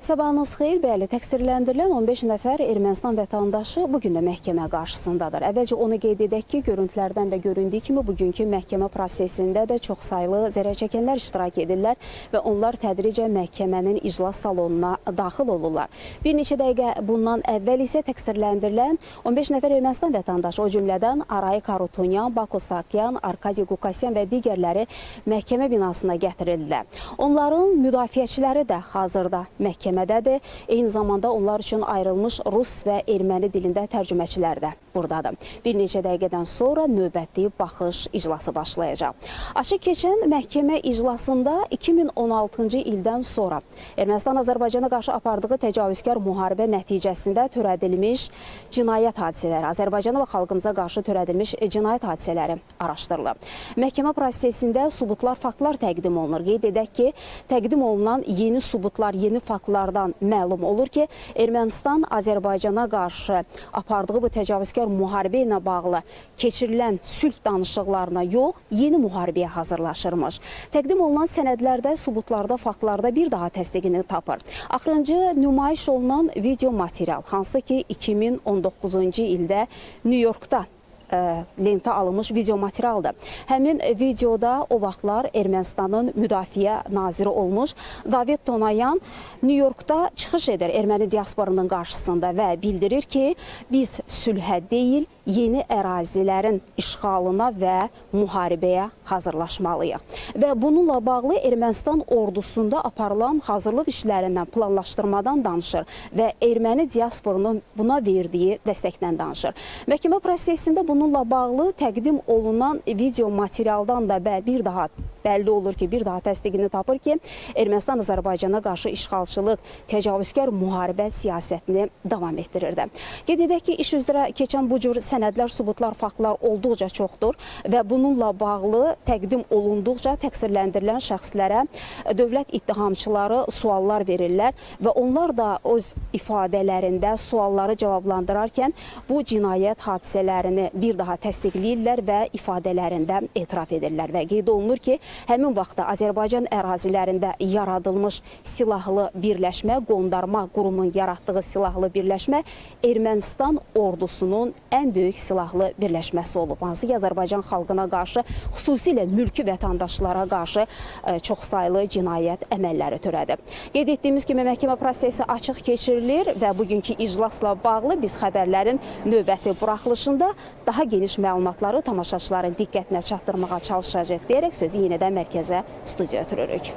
Sabahınız xeyir, bəli, təqsirləndirilən 15 nəfər Ermənistan vətəndaşı bugün də məhkəmə qarşısındadır. Əvvəlcə onu qeyd edək ki, görüntülərdən də göründüyü kimi bugünkü məhkəmə prosesində də çox saylı zərər çəkənlər iştirak edirlər və onlar tədricən məhkəmənin iclas salonuna daxil olurlar. Bir neçə dəqiqə bundan əvvəl isə təqsirləndirilən 15 nəfər Ermənistan vətəndaşı, o cümlədən Arayik Harutyunyan, Bako Sakyan, Arkadiy Qukasyan və digərləri məhkəmə binasına gətirildilər. Onların müdafiəçiləri də hazırda məhkəmədədir. Eyni zamanda onlar üçün ayrılmış rus və erməni dilində tərcüməçilər də buradadır. Bir neçə dəqiqədən sonra növbəti baxış iclası başlayacaq. Açıq keçən məhkəmə iclasında 2016-cı ildən sonra Ermənistan Azərbaycana qarşı apardığı təcavüzkar müharibə nəticəsində törədilmiş cinayət hadisələri, Azərbaycana və xalqımıza qarşı törədilmiş cinayət hadisələri araşdırılır. Məhkəmə prosesində subutlar, faktlar təqdim olunur. Qeyd edək ki, təqdim olunan yeni subutlar, yeni faktlardan məlum olur ki, Ermənistan Azərbaycana qarşı apardığı bu təcavüzkar müharibə ilə bağlı keçirilən sülh danışıqlarına yox, yeni müharibəyə hazırlaşırmış. Təqdim olunan sənədlərdə, subutlarda, faktlarda bir daha təsdiqini tapır. Axırıncı nümayiş olunan video material, hansı ki 2019-cu ildə New Yorkda lentə alınmış video materialdır. Həmin videoda o vaxtlar Ermənistanın müdafiə naziri olmuş David Tonayan New Yorkda çıxış edir erməni diasporunun qarşısında və bildirir ki, biz sülhə deyil, yeni ərazilərin işğalına və müharibəyə hazırlaşmalıyıq. Və bununla bağlı Ermənistan ordusunda aparılan hazırlıq işlərindən, planlaşdırmadan danışır və erməni diasporunun buna verdiyi dəstəkdən danışır. Məhkəmə prosesində bununla bağlı təqdim olunan video materialdan da bir daha bəlli olur ki, bir daha təsdiqini tapır ki, Ermənistan Azərbaycana qarşı işğalçılıq, təcavüzkar müharibə siyasətini davam etdirirdi. Qeyd edək ki, iş üzrə keçən bu cür sənədlər, subutlar, faktlar olduqca çoxdur və bununla bağlı təqdim olunduqca təqsirləndirilən şəxslərə dövlət ittihamçıları suallar verirlər və onlar da öz ifadələrində sualları cavablandırarkən bu cinayət hadisələrini bir daha təsdiqləyirlər və ifadələrində etiraf edirlər və qeyd olunur ki, həmin vaxtda Azərbaycan ərazilərində yaradılmış silahlı birləşmə, qondarma qurumun yaratdığı silahlı birləşmə Ermənistan ordusunun ən böyük silahlı birləşməsi olub. Hansı ki, Azərbaycan xalqına qarşı, xüsusilə mülki vətəndaşlara qarşı çox saylı cinayət əməlləri törədib. Qeyd etdiyimiz kimi məhkəmə prosesi açıq keçirilir və bugünkü iclasla bağlı biz xəbərlərin növbəti buraxılışında daha geniş məlumatları tamaşaçıların diqqətinə çatdırmağa çalışacaq deyərək sözü yenidən mərkəzə, studiyaya ötürürük.